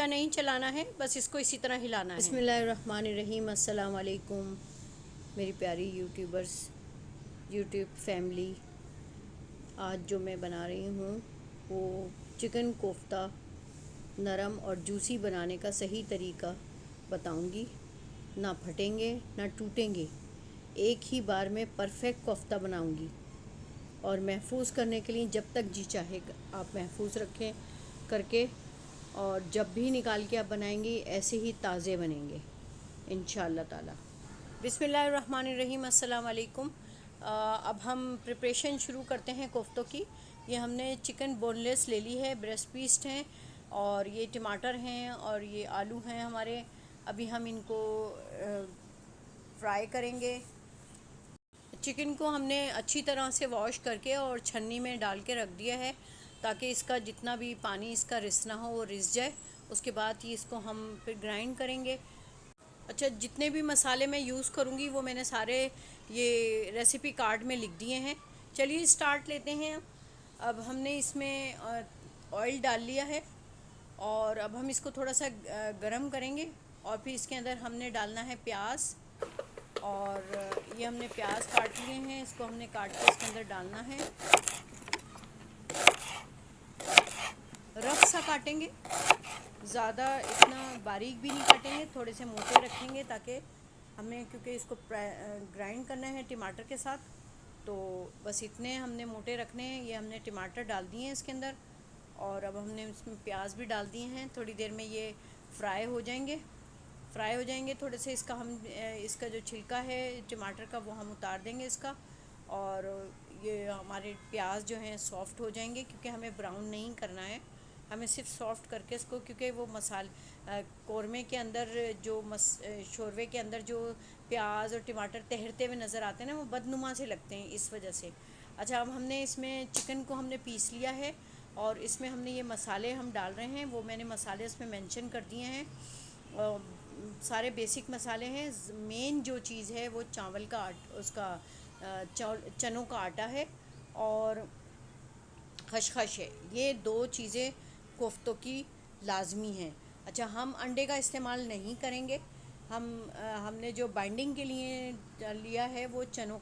नहीं चलाना है, बस इसको इसी तरह हिलाना है। बिस्मिल्लाहिर्रहमानिर्रहीम। अस्सलाम वालेकुम मेरी प्यारी यूट्यूबर्स, यूट्यूब फैमिली। आज जो मैं बना रही हूँ वो चिकन कोफ्ता नरम और जूसी बनाने का सही तरीका बताऊँगी। ना फटेंगे ना टूटेंगे, एक ही बार में परफेक्ट कोफ्ता बनाऊँगी। और महफूज करने के लिए जब तक जी चाहे आप महफूज रखें करके, और जब भी निकाल के आप बनाएंगी ऐसे ही ताज़े बनेंगे इंशाअल्लाह ताला। बिस्मिल्लाहिर्रहमानिर्रहीम। अस्सलाम वालेकुम। अब हम प्रिपरेशन शुरू करते हैं कोफ्तों की। ये हमने चिकन बोनलेस ले ली है, ब्रेस्ट पीस हैं, और ये टमाटर हैं, और ये आलू हैं हमारे। अभी हम इनको फ्राई करेंगे। चिकन को हमने अच्छी तरह से वॉश करके और छन्नी में डाल के रख दिया है, ताकि इसका जितना भी पानी इसका रिसना हो वो रिस जाए। उसके बाद ही इसको हम फिर ग्राइंड करेंगे। अच्छा, जितने भी मसाले मैं यूज़ करूँगी वो मैंने सारे ये रेसिपी कार्ड में लिख दिए हैं। चलिए स्टार्ट लेते हैं। अब हमने इसमें ऑयल डाल लिया है, और अब हम इसको थोड़ा सा गरम करेंगे, और फिर इसके अंदर हमने डालना है प्याज। और ये हमने प्याज काट लिए हैं, इसको हमने काट के इसके अंदर डालना है। रफ सा काटेंगे, ज़्यादा इतना बारीक भी नहीं काटेंगे, थोड़े से मोटे रखेंगे, ताकि हमें, क्योंकि इसको ग्राइंड करना है टमाटर के साथ, तो बस इतने हमने मोटे रखने हैं। ये हमने टमाटर डाल दिए हैं इसके अंदर, और अब हमने इसमें प्याज भी डाल दिए हैं। थोड़ी देर में ये फ्राई हो जाएंगे थोड़े से। इसका जो छिलका है टमाटर का वो हम उतार देंगे इसका, और ये हमारे प्याज जो हैं सॉफ़्ट हो जाएंगे, क्योंकि हमें ब्राउन नहीं करना है, हमें सिर्फ सॉफ़्ट करके इसको, क्योंकि वो कौरमे के अंदर शोरवे के अंदर जो प्याज और टमाटर तैरते हुए नज़र आते हैं ना, वो बदनुमा से लगते हैं, इस वजह से। अच्छा, अब हमने इसमें चिकन को हमने पीस लिया है, और इसमें हमने ये मसाले हम डाल रहे हैं, वो मैंने मसाले इसमें मेंशन कर दिए हैं। सारे बेसिक मसाले हैं। मेन जो चीज़ है वो चावल का चनों का आटा है, और खशखश है। ये दो चीज़ें कोफ्तों की लाजमी हैं। अच्छा, हम अंडे का इस्तेमाल नहीं करेंगे। हमने जो बाइंडिंग के लिए लिया है वो चनों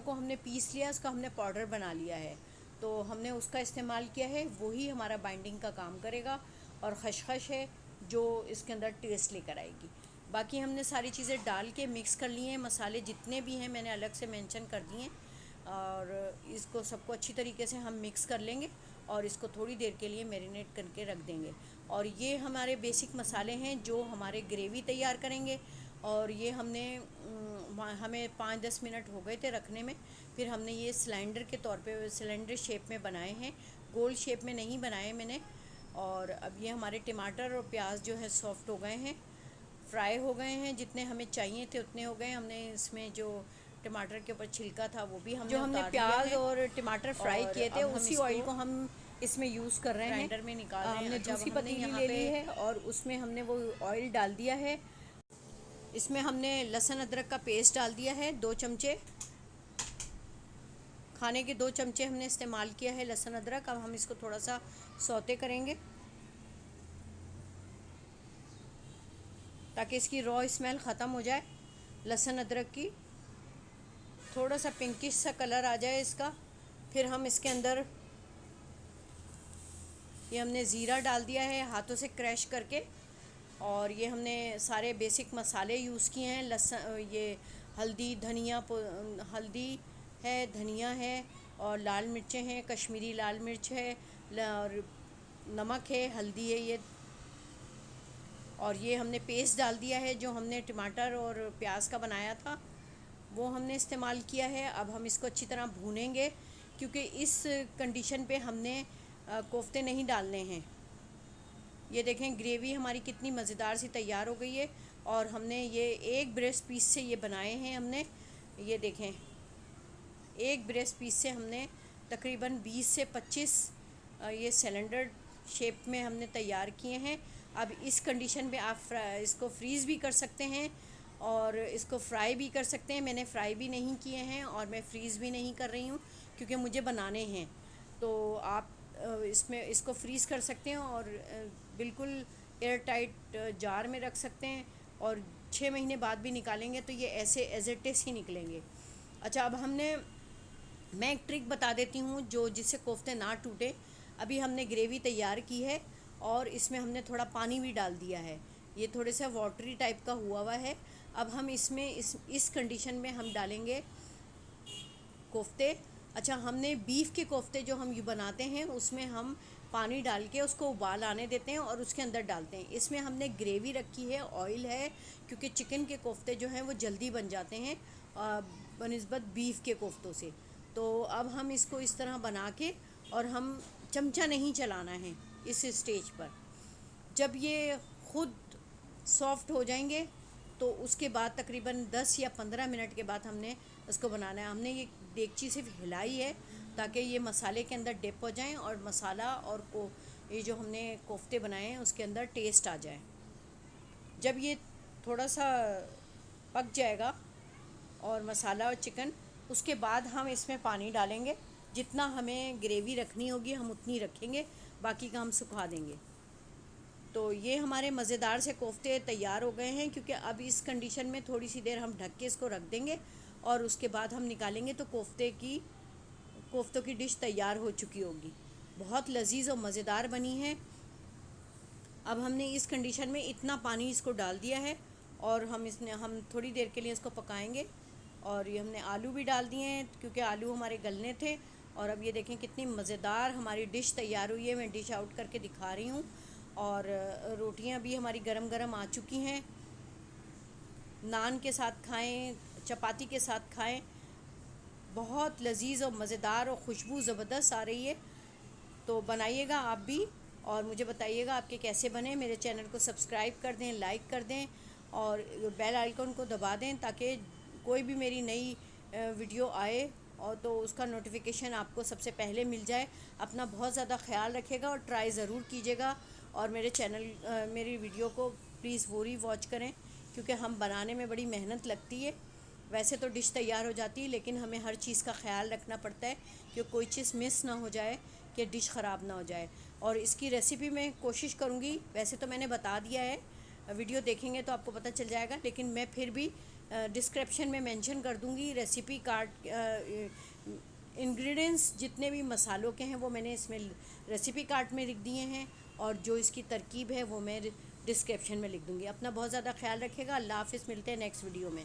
को हमने पीस लिया, उसका हमने पाउडर बना लिया है, तो हमने उसका इस्तेमाल किया है, वही हमारा बाइंडिंग का काम करेगा। और खशखश है जो इसके अंदर टेस्ट लेकर आएगी। बाकी हमने सारी चीज़ें डाल के मिक्स कर लिए हैं। मसाले जितने भी हैं मैंने अलग से मेंशन कर दिए हैं, और इसको सबको अच्छी तरीके से हम मिक्स कर लेंगे, और इसको थोड़ी देर के लिए मैरिनेट करके रख देंगे। और ये हमारे बेसिक मसाले हैं जो हमारे ग्रेवी तैयार करेंगे। और ये हमें 5-10 मिनट हो गए थे रखने में। फिर हमने ये सिलेंडर के तौर पे सिलेंडर शेप में बनाए हैं, गोल शेप में नहीं बनाए मैंने। और अब ये हमारे टमाटर और प्याज जो है सॉफ्ट हो गए हैं, फ्राई हो गए हैं, जितने हमें चाहिए थे उतने हो गए। हमने इसमें जो टमाटर के ऊपर छिलका था वो भी हमने प्याज और टमाटर फ्राई किए थे, उसी ऑयल को हम इसमें यूज़ कर रहे हैं। ग्राइंडर में निकाल रहे हैं। हमने दूसरी पतीली ले ली है, और उसमें हमने वो ऑयल डाल दिया है। इसमें हमने लहसुन अदरक का पेस्ट डाल दिया है, 2 चमचे, खाने के 2 चमचे हमने इस्तेमाल किया है लहसुन अदरक। अब हम इसको थोड़ा सा सौते करेंगे, ताकि इसकी रॉ स्मेल ख़त्म हो जाए लहसुन अदरक की, थोड़ा सा पिंकिश सा कलर आ जाए इसका। फिर हम इसके अंदर ये हमने ज़ीरा डाल दिया है हाथों से क्रश करके, और ये हमने सारे बेसिक मसाले यूज़ किए हैं। लहसुन, ये हल्दी है, धनिया है, और लाल मिर्चें हैं, कश्मीरी लाल मिर्च है, और नमक है, हल्दी है ये। और ये हमने पेस्ट डाल दिया है जो हमने टमाटर और प्याज का बनाया था, वो हमने इस्तेमाल किया है। अब हम इसको अच्छी तरह भूनेंगे, क्योंकि इस कंडीशन पे हमने कोफ्ते नहीं डालने हैं। ये देखें ग्रेवी हमारी कितनी मज़ेदार सी तैयार हो गई है, और हमने ये एक ब्रेस्ट पीस से ये बनाए हैं हमने। ये देखें, एक ब्रेस्ट पीस से हमने तकरीबन 20 से 25 ये सिलेंडर शेप में हमने तैयार किए हैं। अब इस कंडीशन पे आप इसको फ्रीज़ भी कर सकते हैं, और इसको फ्राई भी कर सकते हैं। मैंने फ्राई भी नहीं किए हैं, और मैं फ्रीज़ भी नहीं कर रही हूँ, क्योंकि मुझे बनाने हैं। तो आप इसमें इसको फ्रीज़ कर सकते हैं, और बिल्कुल एयर टाइट जार में रख सकते हैं और 6 महीने बाद भी निकालेंगे तो ये ऐसे एज इट इज़ ही निकलेंगे। अच्छा, अब मैं एक ट्रिक बता देती हूँ जो जिससे कोफ्ते ना टूटे। अभी हमने ग्रेवी तैयार की है और इसमें हमने थोड़ा पानी भी डाल दिया है। ये थोड़े सा वाटरी टाइप का हुआ है। अब हम इसमें इस कंडीशन में हम डालेंगे कोफ्ते। अच्छा, हमने बीफ के कोफ्ते जो हम ये बनाते हैं उसमें हम पानी डाल के उसको उबाल आने देते हैं और उसके अंदर डालते हैं। इसमें हमने ग्रेवी रखी है, ऑयल है, क्योंकि चिकन के कोफ्ते जो हैं वो जल्दी बन जाते हैं बनिस्बत बीफ के कोफ्तों से। तो अब हम इसको इस तरह बना के और हम चमचा नहीं चलाना है इस स्टेज पर। जब ये खुद सॉफ्ट हो जाएंगे तो उसके बाद तकरीबन 10 या 15 मिनट के बाद हमने इसको बनाना है। हमने ये देगची सिर्फ हिलाई है ताकि ये मसाले के अंदर डिप हो जाएं और मसाला और ये जो हमने कोफ्ते बनाए हैं उसके अंदर टेस्ट आ जाए। जब ये थोड़ा सा पक जाएगा और मसाला और चिकन, उसके बाद हम इसमें पानी डालेंगे। जितना हमें ग्रेवी रखनी होगी हम उतनी रखेंगे, बाकी का हम सुखा देंगे। तो ये हमारे मज़ेदार से कोफ्ते तैयार हो गए हैं। क्योंकि अब इस कंडीशन में थोड़ी सी देर हम ढक के इसको रख देंगे और उसके बाद हम निकालेंगे तो कोफ्तों की डिश तैयार हो चुकी होगी। बहुत लजीज और मज़ेदार बनी है। अब हमने इस कंडीशन में इतना पानी इसको डाल दिया है और हम थोड़ी देर के लिए इसको पकाएंगे। और ये हमने आलू भी डाल दिए हैं क्योंकि आलू हमारे गलने थे। और अब ये देखें कितनी मज़ेदार हमारी डिश तैयार हुई है। मैं डिश आउट करके दिखा रही हूँ और रोटियां भी हमारी गरम गरम आ चुकी हैं। नान के साथ खाएं, चपाती के साथ खाएं, बहुत लजीज और मज़ेदार और खुशबू ज़बरदस्त आ रही है। तो बनाइएगा आप भी और मुझे बताइएगा आपके कैसे बने। मेरे चैनल को सब्सक्राइब कर दें, लाइक कर दें और बेल आइकन को दबा दें ताकि कोई भी मेरी नई वीडियो आए और तो उसका नोटिफिकेशन आपको सबसे पहले मिल जाए। अपना बहुत ज़्यादा ख्याल रखिएगा और ट्राई ज़रूर कीजिएगा। और मेरी वीडियो को प्लीज़ पूरी वॉच करें क्योंकि हम बनाने में बड़ी मेहनत लगती है। वैसे तो डिश तैयार हो जाती है लेकिन हमें हर चीज़ का ख्याल रखना पड़ता है कि कोई चीज़ मिस ना हो जाए, कि डिश ख़राब ना हो जाए। और इसकी रेसिपी मैं कोशिश करूँगी, वैसे तो मैंने बता दिया है, वीडियो देखेंगे तो आपको पता चल जाएगा, लेकिन मैं फिर भी डिस्क्रिप्शन में मेंशन कर दूँगी रेसिपी कार्ड। इंग्रेडिएंट्स जितने भी मसालों के हैं वो मैंने इसमें रेसिपी कार्ड में लिख दिए हैं और जो इसकी तरकीब है वो मैं डिस्क्रिप्शन में लिख दूँगी। अपना बहुत ज़्यादा ख्याल रखिएगा। अल्लाह हाफ़िज़, मिलते हैं नेक्स्ट वीडियो में।